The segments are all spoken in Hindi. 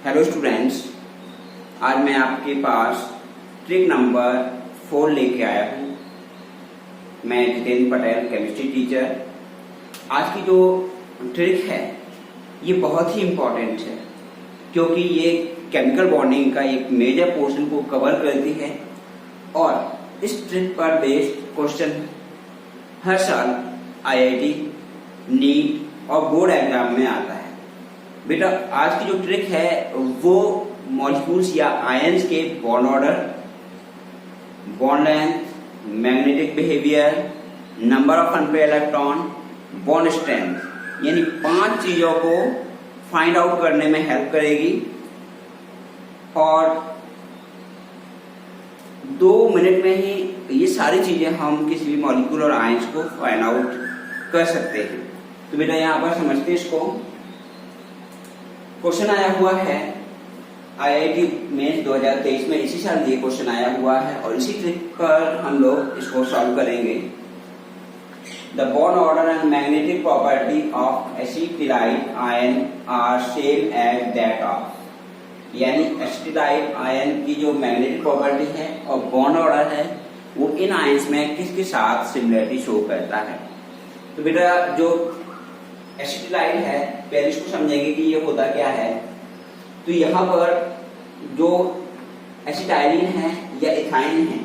हेलो स्टूडेंट्स, आज मैं आपके पास ट्रिक नंबर 4 लेके आया हूँ। मैं जितेंद्र पटेल, केमिस्ट्री टीचर। आज की जो ट्रिक है ये बहुत ही इम्पोर्टेंट है क्योंकि ये केमिकल बॉन्डिंग का एक मेजर पोर्शन को कवर करती है और इस ट्रिक पर बेस्ड क्वेश्चन हर साल आईआईटी, नीट और बोर्ड एग्जाम में आता है। बेटा, आज की जो ट्रिक है वो मॉलिक्यूल्स या आयंस के bond order, bond length, magnetic behaviour, number of unpaired electron, bond strength, यानी 5 चीजों को फाइंड आउट करने में हेल्प करेगी और 2 मिनट में ही ये सारी चीजें हम किसी भी मॉलिक्यूल और आयंस को फाइंड आउट कर सकते हैं। तो बेटा यहाँ पर समझते हैं इसको। क्वेश्चन आया हुआ है आईआईटी मेंस 2023 में, इसी साल ये क्वेश्चन आया हुआ है और इसी ट्रिक पर हम लोग इसको सॉल्व करेंगे। The bond order and magnetic property of acetylide ion are same as that of, यानी एसिटिलाइड आयन की जो मैग्नेटिक प्रॉपर्टी है और बॉन्ड ऑर्डर है वो इन आयंस में किसके साथ सिमिलरिटी शो करता है। तो बेटा जो एसिटिलाइड है, पहले इसको समझेंगे कि ये होता क्या है। तो यहाँ पर जो एसिटाइलिन है या इथाइन है,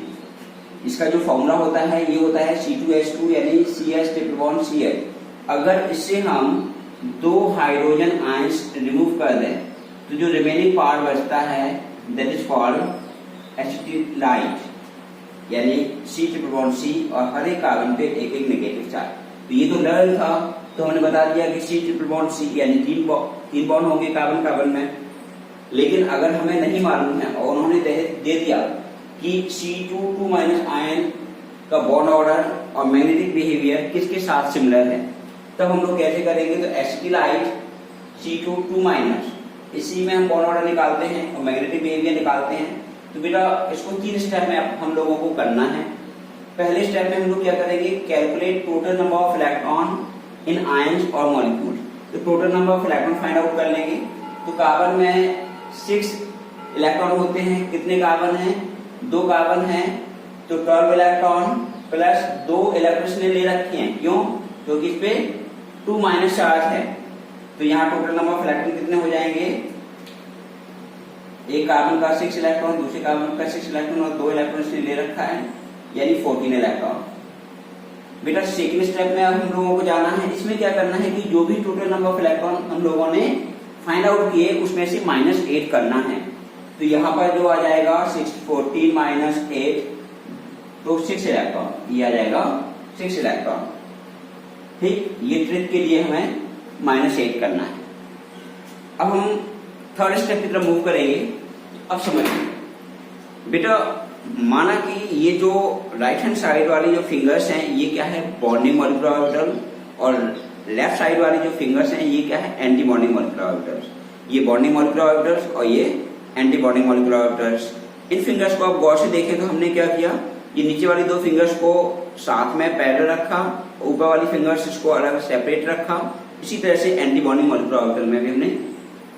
इसका जो फॉर्मूला होता है ये होता है C2H2 यानी CH ट्रिपल बॉन्ड CH। अगर इससे हम 2 हाइड्रोजन आयंस रिमूव कर दें तो जो रिमेनिंग पार्ट बचता है दैट इज कॉल्ड एसिटिलाइड, यानी C ट्रिपल बॉन्ड C और हर एक कार्बन पे एक एक नेगेटिव चार्ज। तो ये तो लर्न था, तो हमने बता दिया कि C ट्रिपल बॉन्ड C यानी 3 बॉन्ड होंगे कार्बन कार्बन में। लेकिन अगर हमें नहीं मालूम है और उन्होंने दे दिया कि C2 आयन का बॉन्ड ऑर्डर और मैग्नेटिक बिहेवियर किसके साथ सिमिलर है, तब हम लोग कैसे करेंगे। तो एसिटिलाइड C2 इसी में हम बॉन्ड ऑर्डर निकालते हैं और मैग्नेटिक बिहेवियर निकालते हैं। तो बेटा इसको 3 स्टेप में हम लोगों को करना है। पहले स्टेप में हम लोग क्या करेंगे, calculate total number of electron in ions और मॉलिक्यूल। तो total number of electron find out कर लेंगे। तो कार्बन में 6 इलेक्ट्रॉन होते हैं। कितने कार्बन हैं? 2 कार्बन हैं, तो 12 इलेक्ट्रॉन प्लस 2 इलेक्ट्रॉन ने ले रखे हैं। क्यों? क्योंकि इस पे 2 चार्ज है। तो यहाँ टोटल नंबर ऑफ इलेक्ट्रॉन कितने हो जाएंगे, एक कार्बन का 6 इलेक्ट्रॉन, दूसरे कार्बन का 6 इलेक्ट्रॉन और 2 इलेक्ट्रॉन ने ले रखा है, यानी 14 इलेक्ट्रॉन। बेटा सेकंड स्टेप में अब हम लोगों को जाना है। इसमें क्या करना है कि जो भी टोटल नंबर ऑफ इलेक्ट्रॉन हम लोगों ने फाइंड आउट किए उसमें से -8 करना है। तो यहाँ पर जो आ जाएगा 14 -8 तो 6 इलेक्ट्रॉन, ये आ जाएगा 6 इलेक्ट्रॉन। ठीक, ये ट्रिक के लिए हमें -8 करना है। अब हम थर्ड स्टेप की तरफ मूव करेंगे। अब समझिए बेटा, माना कि ये जो राइट हैंड साइड वाली जो फिंगर्स हैं ये क्या है, बॉन्डिंग मॉलिक्यूलर ऑर्बिटल, और लेफ्ट साइड वाली जो फिंगर्स हैं ये क्या है, एंटी बॉन्डिंग मॉलिक्यूलर ऑर्बिटल्स। ये बॉन्डिंग मॉलिक्यूलर ऑर्बिटल्स और ये एंटी बॉन्डिंग मॉलिक्यूलर ऑर्बिटल्स। इन फिंगर्स को आप गौर से देखें तो हमने क्या किया, ये नीचे वाली 2 फिंगर्स को साथ में पैरेलल रखा, ऊपर वाली फिंगर्स इसको अलग सेपरेट रखा। इसी तरह से एंटी बॉन्डिंग मॉलिक्यूलर ऑर्बिटल में भी हमने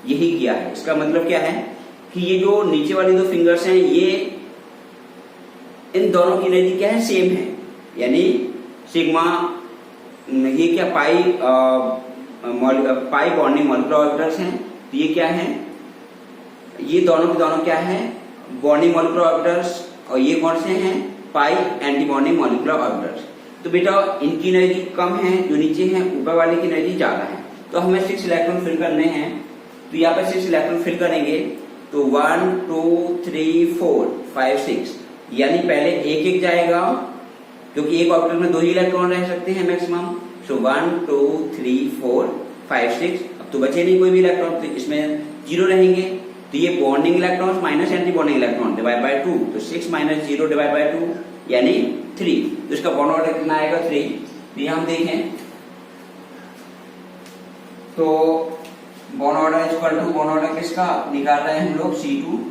यही किया है। इसका मतलब क्या है कि ये जो नीचे वाली 2 फिंगर्स हैं ये इन दोनों की एनर्जी क्या है, सेम है, यानी सिग्मा, ये क्या पाई बॉन्डिंग मॉलिक्यूलर ऑर्बिटल्स हैं। तो ये क्या है, ये दोनों के दोनों क्या है, बॉन्डिंग मॉलिक्यूलर ऑर्बिटल्स, और ये कौन से हैं, पाई एंटी बॉन्डिंग मॉलिक्यूलर ऑर्बिटल्स। तो बेटा इनकी एनर्जी कम है, जो नीचे हैं, ऊपर वाले की एनर्जी ज्यादा है। तो हमें 6 इलेक्ट्रॉन फिल करने हैं। तो यहाँ पर 6 इलेक्ट्रॉन फिल करेंगे तो 1 2 3 4 5 6, यानी पहले एक जाएगा क्योंकि एक ऑर्बिटल में 2 ही इलेक्ट्रॉन रह सकते हैं मैक्सिमम। सो 1 2 3 4 5 6, अब तो बचे नहीं कोई भी इलेक्ट्रॉन, तो इसमें 0 रहेंगे। तो ये bonding electron minus anti bonding electron divide by 2, तो 6 - 0 डिवाइड बाय 2 यानी 3। तो इसका बॉन्ड ऑर्डर कितना आएगा, 3। तो यहाँ हम देखें तो bond order equal to, bond order किसका निकाल रहे हैं हम लोग, C2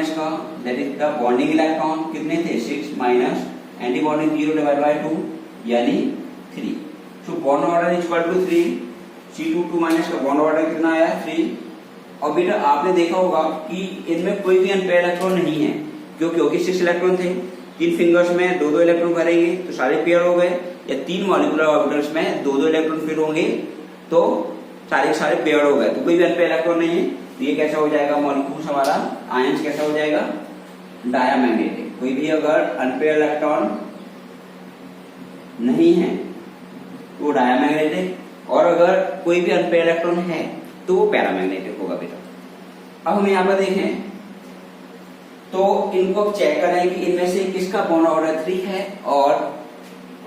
का, that is the bonding electron कितने थे, 6 minus anti bonding 0 divide by 2 यानी 3। So bond order equal to 3, C2 2 का बॉन्ड ऑर्डर कितना आया, 3। और बेटा आपने देखा होगा कि इनमें कोई भी अनपेयर इलेक्ट्रॉन नहीं है, क्योंकि 6 इलेक्ट्रॉन थे, 3 फिंगर्स में 2-2 इलेक्ट्रॉन भरेंगे तो सारे पेयर हो गए, या 3 मॉलिक्यूलर ऑर्बिटल्स में 2-2 इलेक्ट्रॉन फिर होंगे तो सारे पेयर हो गए, तो कोई भी अनपेयर इलेक्ट्रॉन नहीं है। तो ये कैसा हो जाएगा मॉलिक्यूल्स हमारा, आयंस कैसा हो जाएगा, डायमैग्नेटिक। कोई भी अगर अनपेयर इलेक्ट्रॉन नहीं है तो डायमैग्नेटिक, और अगर कोई भी अनपेयर इलेक्ट्रॉन है तो वो पैरामैग्नेटिक होगा बेटा। अब हम यहाँ पर देखें तो इनको चेक करें कि इनमें से किसका बॉन्ड ऑर्डर 3 है और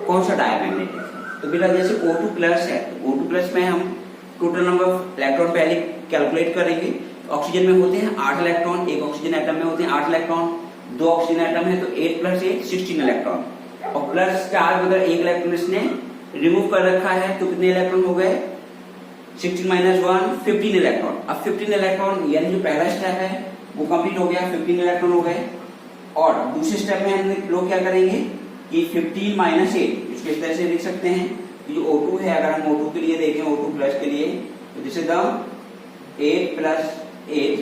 कौन सा डायमैग्नेटिक है। तो बेटा जैसे O2+ है, तो O2+ में हम टोटल नंबर ऑफ इलेक्ट्रॉन पहले कैलकुलेट करेंगे। तो ऑक्सीजन में होते हैं 8 इलेक्ट्रॉन, एक ऑक्सीजन एटम में होते हैं 8 इलेक्ट्रॉन, 2 ऑक्सीजन एटम है तो 8 + 8 16 इलेक्ट्रॉन, और प्लस चार्ज अगर एक इलेक्ट्रॉन इसने रिमूव कर रखा है तो कितने इलेक्ट्रॉन हो गए, 16 - 1 15 इलेक्ट्रॉन। अब 15 इलेक्ट्रॉन यानी जो पहला स्टेप है वो कंप्लीट हो गया, 15 इलेक्ट्रॉन हो गए। और दूसरे स्टेप में हम लोग क्या करेंगे कि 15 - 8 इसको इस तरह से लिख सकते हैं कि जो O2 है, अगर हम O2 के लिए देखें, O2+ के लिए, तो दिस इज द 8 + 8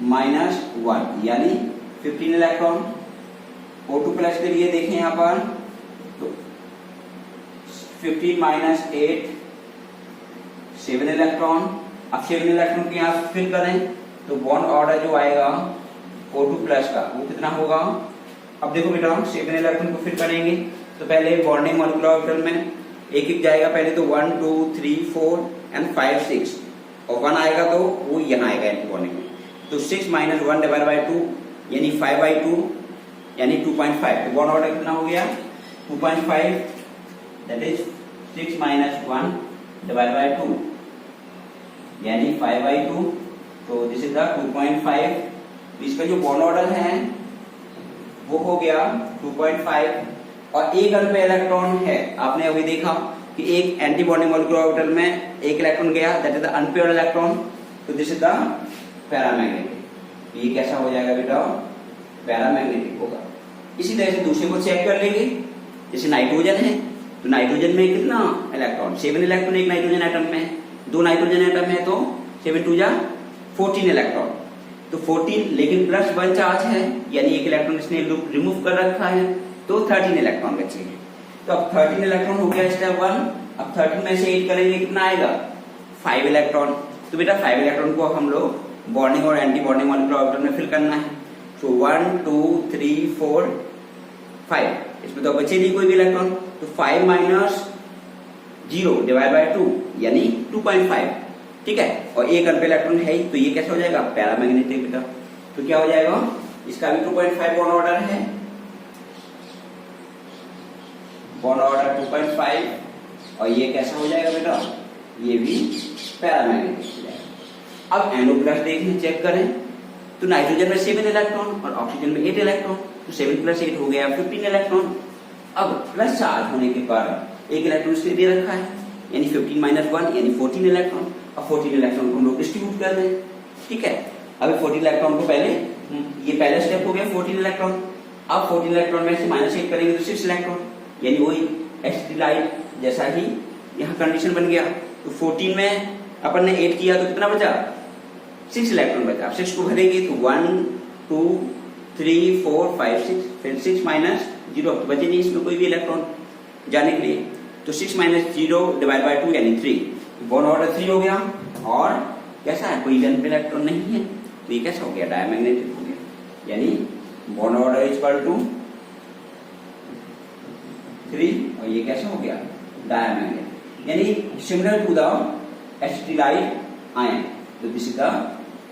- 1 यानी 15 इलेक्ट्रॉन। O2+ के लिए देखें यहाँ पर तो 15 - 8 7 इलेक्ट्रॉन। अब 7 इलेक्ट्रॉन के यहाँ फिल करें तो बॉन्ड ऑर्डर जो आएगा O2+ का वो कितना होगा। अब देखो बेटा 7 इलेक्ट्रॉन को फिल करेंगे तो पहले बॉन्डिंग मॉलिक्यूलर ऑर्बिटल में एक जाएगा, पहले तो 1 2 3 4 एंड 5 6, और 1 आएगा तो वो यहाँ आएगा एंटी बॉन्डिंग में। तो 6 - 1 / 2 यानी 5/2 यानी 2.5। तो बॉन्ड ऑर्डर कितना हो गया 2.5, दैट इज 6 - 1 / 2 यानी 5/2। तो दिस इज द 2.5। इसका जो बॉन्ड ऑर्डर है वो हो गया 2.5। और एक अनपेयर इलेक्ट्रॉन है, आपने अभी देखा कि एक एंटी बॉन्डिंग मॉलिक्यूलर ऑर्बिटल में एक इलेक्ट्रॉन गया, that is the unpaired electron. तो दिस इज द पैरामैग्नेटिक। ये कैसा हो जाएगा बेटा, पैरामैग्नेटिक होगा। इसी तरह से दूसरे को चेक कर लेंगे, जैसे नाइट्रोजन है तो नाइट्रोजन में कितना इलेक्ट्रॉन, 7 इलेक्ट्रॉन एक नाइट्रोजन एटम में, 2 नाइट्रोजन एटम है तो 7 × 2 = 14 इलेक्ट्रॉन। तो 14 लेकिन +1 चार्ज है यानी एक इलेक्ट्रॉन इसने रिमूव कर रखा है तो 13 इलेक्ट्रॉन बचे हैं। तो अब 13 इलेक्ट्रॉन हो गया स्टेप 1। अब 13 में से 8 करेंगे कितना आएगा 5 इलेक्ट्रॉन। तो बेटा 5 इलेक्ट्रॉन को हम लोग बॉन्डिंग और एंटी बॉन्डिंग मॉलिक्यूलर ऑर्बिटल में फिल करना है। तो 1 2 3 4 5, इसमें तो बचे नहीं कोई भी इलेक्ट्रॉन, तो 5 - 0 / 2 यानी 2.5, ठीक है। और एक अनपेयर इलेक्ट्रॉन है तो ये कैसा हो जाएगा पैरामैग्नेटिक बेटा। तो क्या हो जाएगा, इसका भी 2.5 बॉन्ड ऑर्डर है, बॉन्ड ऑर्डर 2.5, और ये कैसा हो जाएगा बेटा, ये भी पैरामैग्नेटिक हो जाएगा। अब NO+ देखें, चेक करें तो नाइट्रोजन में 7 इलेक्ट्रॉन और ऑक्सीजन में 8 इलेक्ट्रॉन, तो 7 + 8 हो गया 15 इलेक्ट्रॉन। अब प्लस चार्ज होने के कारण एक इलेक्ट्रॉन इसके दे रखा है यानी 15 - 1 यानी 14 इलेक्ट्रॉन। अब 14 इलेक्ट्रॉन को हम लोग डिस्ट्रीब्यूट कर दें, ठीक है। अब 14 इलेक्ट्रॉन को पहले, ये पहला स्टेप हो गया 14 इलेक्ट्रॉन। अब 14 इलेक्ट्रॉन में से -8 करेंगे तो 6 इलेक्ट्रॉन, यानी वही एस्टिलाइट जैसा ही यहाँ कंडीशन बन गया। तो 14 में अपन ने 8 किया तो कितना बचा 6 इलेक्ट्रॉन बचा। 6 को भरेंगे तो 1 2 3 4 5 6, फिर 6 - 0 तो बचे नहीं इसमें कोई भी इलेक्ट्रॉन जाने के लिए। तो 6 - 0 / 2 यानी 3, बॉन्ड ऑर्डर 3 हो गया। और कैसा है, कोई इलेक्ट्रॉन नहीं है तो ये कैसा हो गया डायमैग्नेटिक हो गया, यानी बॉन्ड ऑर्डर = 3 और ये कैसा हो गया डायमैग्नेटिक, यानी सिमिलर टू द एसिटिलाइट आयन। तो this is the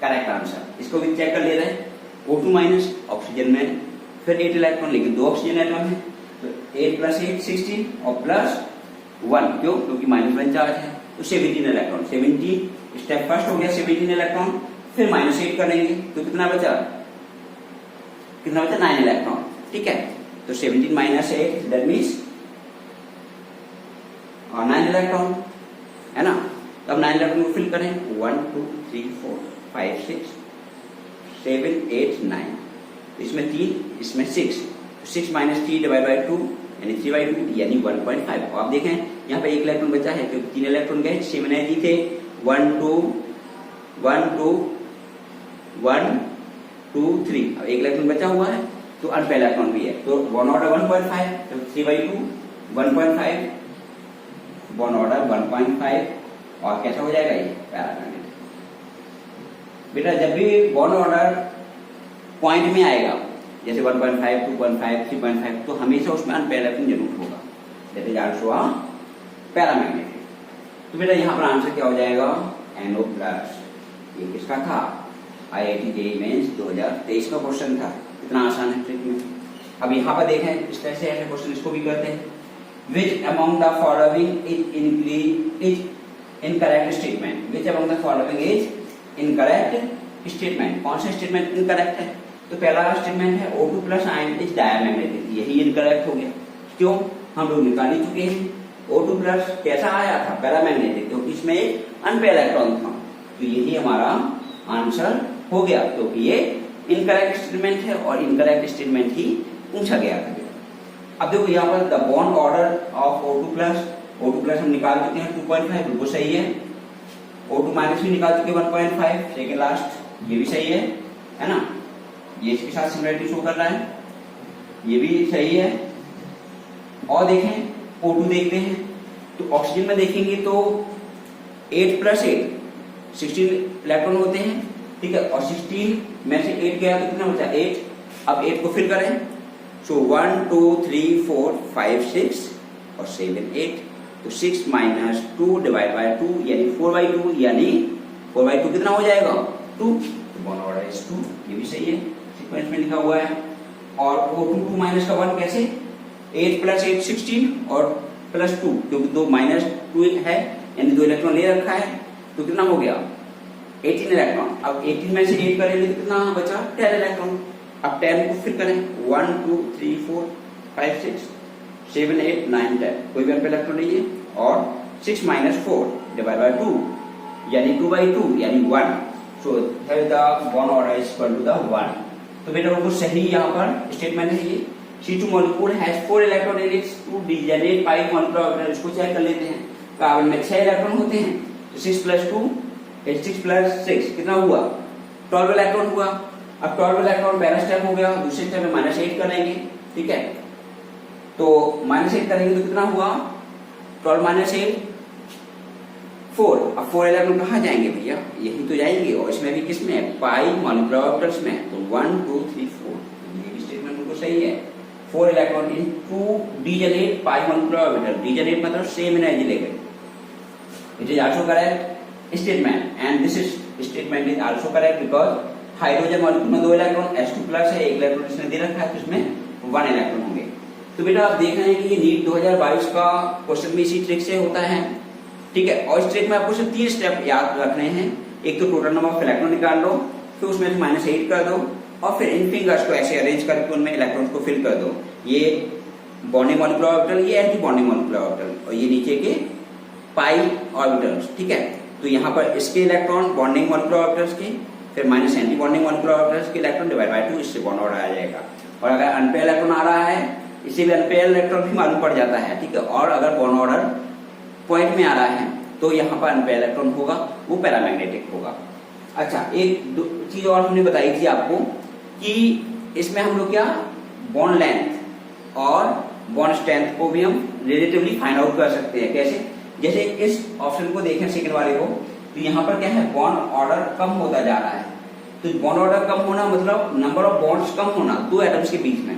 correct answer. इसको भी चेक कर ले रहे हैं। O2- ऑक्सीजन में फिर 8 इलेक्ट्रॉन, लेकिन 2 ऑक्सीजन एटम है तो 8 + 8 16 और +1, क्यों, क्योंकि -1 चार्ज है तो 17 इलेक्ट्रॉन। 17 स्टेप फर्स्ट हो गया 17 इलेक्ट्रॉन, फिर -8 करेंगे तो कितना बचा 9 इलेक्ट्रॉन, ठीक है। तो 17 - 8 दैट मींस 9 इलेक्ट्रॉन है ना। तो अब 9 इलेक्ट्रॉन को फिल करें 1 2 3 4 5 6 7 8 9, इसमें 3 इसमें 6, 6 - 3 / 2 यानी 3/2 यानी 1.5। आप देखें यहाँ पे 1 इलेक्ट्रॉन बचा है क्योंकि 3 इलेक्ट्रॉन गए, 7 थे 1 2 1 2 1 2 3। अब एक इलेक्ट्रॉन बचा हुआ है तो अनपेयर इलेक्ट्रॉन भी है, तो बॉन्ड ऑर्डर 1.5, तो 3/2 1.5, बॉन्ड ऑर्डर 1.5, और कैसा हो जाएगा ये पैरामैग्नेटिक। बेटा जब भी बॉन्ड ऑर्डर पॉइंट में आएगा जैसे 1.5 2.5 3.5 तो हमेशा उसमें अनपेयर इलेक्ट्रॉन जरूर होगा, दैट इज आल्सो पैरामैग्नेटिक। तो बेटा यहाँ पर आंसर क्या हो जाएगा NO+। ये किसका था? IIT JEE मेंस 2023 का क्वेश्चन था। इतना आसान है ट्रिक में। अब यहाँ पर देखें इस तरह से ऐसे क्वेश्चन इसको भी करते हैं। Which among the following is incorrect statement? Which among the following is incorrect statement? कौन सा स्टेटमेंट इनकरेक्ट है? तो पहला स्टेटमेंट है O2+ आयन इज डायमैग्नेटिक, यही इनकरेक्ट हो गया। क्यों? हम लोग निकाल ही चुके हैं। O2+ कैसा आया था? पैरामैग्नेटिक, क्योंकि इसमें एक अनपेयर इलेक्ट्रॉन था, तो यही हमारा आंसर हो गया, क्योंकि ये इनकरेक्ट स्टेटमेंट है और इनकरेक्ट स्टेटमेंट ही पूछा गया था। अब देखो यहाँ पर the bond order of O2+ हम निकाल चुके हैं 2.5, बिल्कुल सही है। O2- भी निकाल चुके 1.5, सेकेंड लास्ट, ये भी सही है ना? ये इसके साथ सिमिलरिटी शो कर रहा है, ये भी सही है। और देखें O2 देखते हैं तो ऑक्सीजन में देखेंगे तो 8+8 16 इलेक्ट्रॉन होते हैं, ठीक है, और 16 में से 8 गया तो कितना बचा? 8। अब 8 को फिल करें, सो 1 2 3 4 5 6 और 7 8, तो 6 - 2 डिवाइड बाय 2 यानी 4/2, यानी 4/2 कितना हो जाएगा? 2। तो बॉन्ड ऑर्डर इज 2, ये भी सही है, सीक्वेंस में लिखा हुआ है। और O2 2 का 1 कैसे? 8+8 16 और +2, क्योंकि 2 -2 है यानी 2 इलेक्ट्रॉन ले रखा है, तो कितना हो गया? 18 इलेक्ट्रॉन। अब 18 में से 8 करेंगे तो कितना बचा? 10 इलेक्ट्रॉन। अब 10 को फिर करें, 1 2 3 4 5 6 7 8 9 10, कोई भी अनपेयर इलेक्ट्रॉन नहीं है। और 6 - 4 डिवाइड बाय 2 यानी 2/2 यानी 1, so the bond order is equal to the 1। तो बेटा बिल्कुल सही यहाँ पर स्टेटमेंट है ये। C2 molecule has 4 electron in its 2 degenerate pi molecular orbital। इसको चेक कर लेते हैं। कार्बन में 6 इलेक्ट्रॉन होते हैं, तो 6 + 2 6 + 6 कितना हुआ? 12 इलेक्ट्रॉन हुआ। अब 12 इलेक्ट्रॉन पहला स्टेप हो गया, दूसरे स्टेप में -8 करेंगे, ठीक है, तो -8 करेंगे तो कितना हुआ? 12 - 8 4। अब 4 इलेक्ट्रॉन कहाँ जाएंगे भैया? यही तो जाएंगे, और इसमें भी किसमें? पाई मोलिकुलर ऑर्बिटल्स में, तो 1 2 3 4, ये भी स्टेटमेंट बिल्कुल सही है। 4 electron in 2 degenerate pi molecular orbital, degenerate मतलब सेम एनर्जी लेकर। It is also correct statement, and this is statement is also correct because hydrogen molecule में 2 इलेक्ट्रॉन H2+ है, 1 इलेक्ट्रॉन इसने दे रखा है, तो इसमें 1 इलेक्ट्रॉन होंगे। तो बेटा आप देख रहे हैं कि ये नीट 2022 का क्वेश्चन भी इसी ट्रिक से होता है, ठीक है। और इस ट्रिक में आपको सिर्फ 3 स्टेप याद रखने हैं। एक तो टोटल नंबर ऑफ इलेक्ट्रॉन निकाल लो, फिर उसमें से -8 कर दो, और फिर इन फिंगर्स को ऐसे अरेंज करके उनमें इलेक्ट्रॉन्स को फिल कर दो। ये बॉन्डिंग मॉलिक्यूलर ऑर्बिटल, ये एंटी बॉन्डिंग मॉलिक्यूलर ऑर्बिटल, और ये नीचे के पाई ऑर्बिटल्स, ठीक है। तो यहाँ पर इसके इलेक्ट्रॉन बॉन्डिंग मॉलिक्यूलर ऑर्बिटल्स के, फिर minus anti bonding molecular orbitals के इलेक्ट्रॉन डिवाइड बाय 2, इससे बॉन्ड ऑर्डर आ जाएगा। और अगर अनपेयर इलेक्ट्रॉन आ रहा है, इससे भी अनपेयर इलेक्ट्रॉन भी मालूम पड़ जाता है, ठीक है। और अगर बॉन्ड ऑर्डर पॉइंट में आ रहा है तो यहाँ पर अनपेयर इलेक्ट्रॉन होगा, वो पैरामैग्नेटिक होगा। अच्छा, एक चीज और हमने बताई थी आपको कि इसमें हम लोग क्या बॉन्ड लेंथ और बॉन्ड स्ट्रेंथ को भी हम रिलेटिवली फाइंड आउट कर सकते हैं। कैसे? जैसे इस ऑप्शन को देखें, सेकंड वाले को, तो यहाँ पर क्या है, बॉन्ड ऑर्डर कम होता जा रहा है। तो बॉन्ड ऑर्डर कम होना मतलब नंबर ऑफ बॉन्ड्स कम होना 2 एटम्स के बीच में।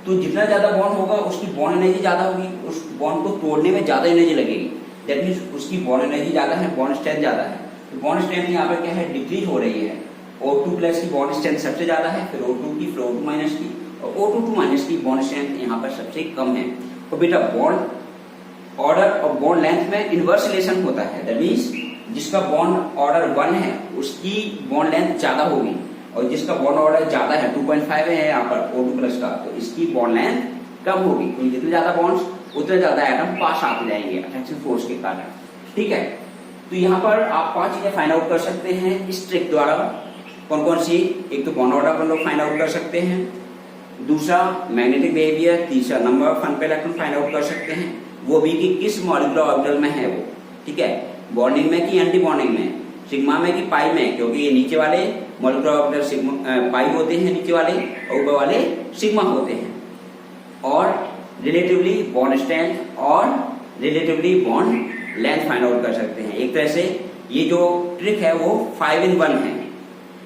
तो जितना ज्यादा बॉन्ड होगा उसकी बॉन्ड एनर्जी ज्यादा होगी, उस बॉन्ड को तोड़ने में ज्यादा एनर्जी लगेगी, दैट मीन्स उसकी बॉन्ड एनर्जी ज्यादा है, बॉन्ड स्ट्रेंथ ज्यादा है। तो बॉन्ड स्ट्रेंथ यहाँ पर क्या है, डिक्रीज हो रही है। O2+ की बॉन्ड स्ट्रेंथ सबसे ज्यादा है, फिर O2 की, फिर O2- की, और O2- की बॉन्ड स्ट्रेंथ यहाँ पर सबसे कम है। और बेटा बॉन्ड ऑर्डर और बॉन्ड लेंथ में इनवर्स रिलेशन होता है, दैट मीन्स जिसका बॉन्ड ऑर्डर 1 है उसकी बॉन्ड लेंथ ज्यादा होगी, और जिसका बॉन्ड ऑर्डर ज्यादा है 2.5 है यहाँ पर O2+ का, तो इसकी बॉन्ड लेंथ कम होगी, क्योंकि जितने ज्यादा बॉन्ड्स उतने ज्यादा एटम पास आते जाएंगे अट्रैक्शन फोर्स के कारण, ठीक है। तो यहाँ पर आप 5 चीजें फाइंड आउट कर सकते हैं इस ट्रिक द्वारा। कौन कौन सी? एक तो बॉन्ड ऑर्डर पर लोग फाइंड आउट कर सकते हैं, दूसरा मैग्नेटिक बिहेवियर, तीसरा number of unpaired electron find out कर सकते हैं, वो भी कि किस मॉलिक्यूलर ऑर्बिटल में है वो, ठीक है। बॉन्डिंग में कि एंटी बॉन्डिंग में, सिग्मा में कि पाई में, क्योंकि ये नीचे वाले मॉलिक्यूलर ऑर्बिटल सिग्मा पाई होते हैं नीचे वाले, और ऊपर वाले सिग्मा होते हैं। और रिलेटिवली बॉन्ड स्ट्रेंथ और relatively bond length find out कर सकते हैं। एक तरह से ये जो ट्रिक है वो 5 in 1 है,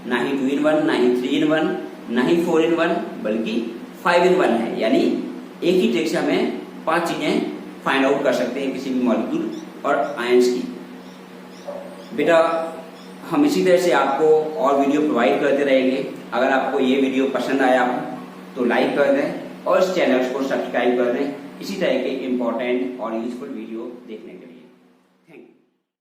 ना ही 2 in 1, ना ही 3 in 1, ना ही 4 in 1, बल्कि 5 in 1 है। यानी एक ही ट्रिक से हमें 5 चीजें फाइंड आउट कर सकते हैं किसी भी मॉलिक्यूल और आयंस की। बेटा हम इसी तरह से आपको और वीडियो प्रोवाइड करते रहेंगे। अगर आपको ये वीडियो पसंद आया तो लाइक कर दें और इस चैनल को सब्सक्राइब कर दें इसी तरह के इम्पोर्टेंट और यूजफुल वीडियो देखने के लिए।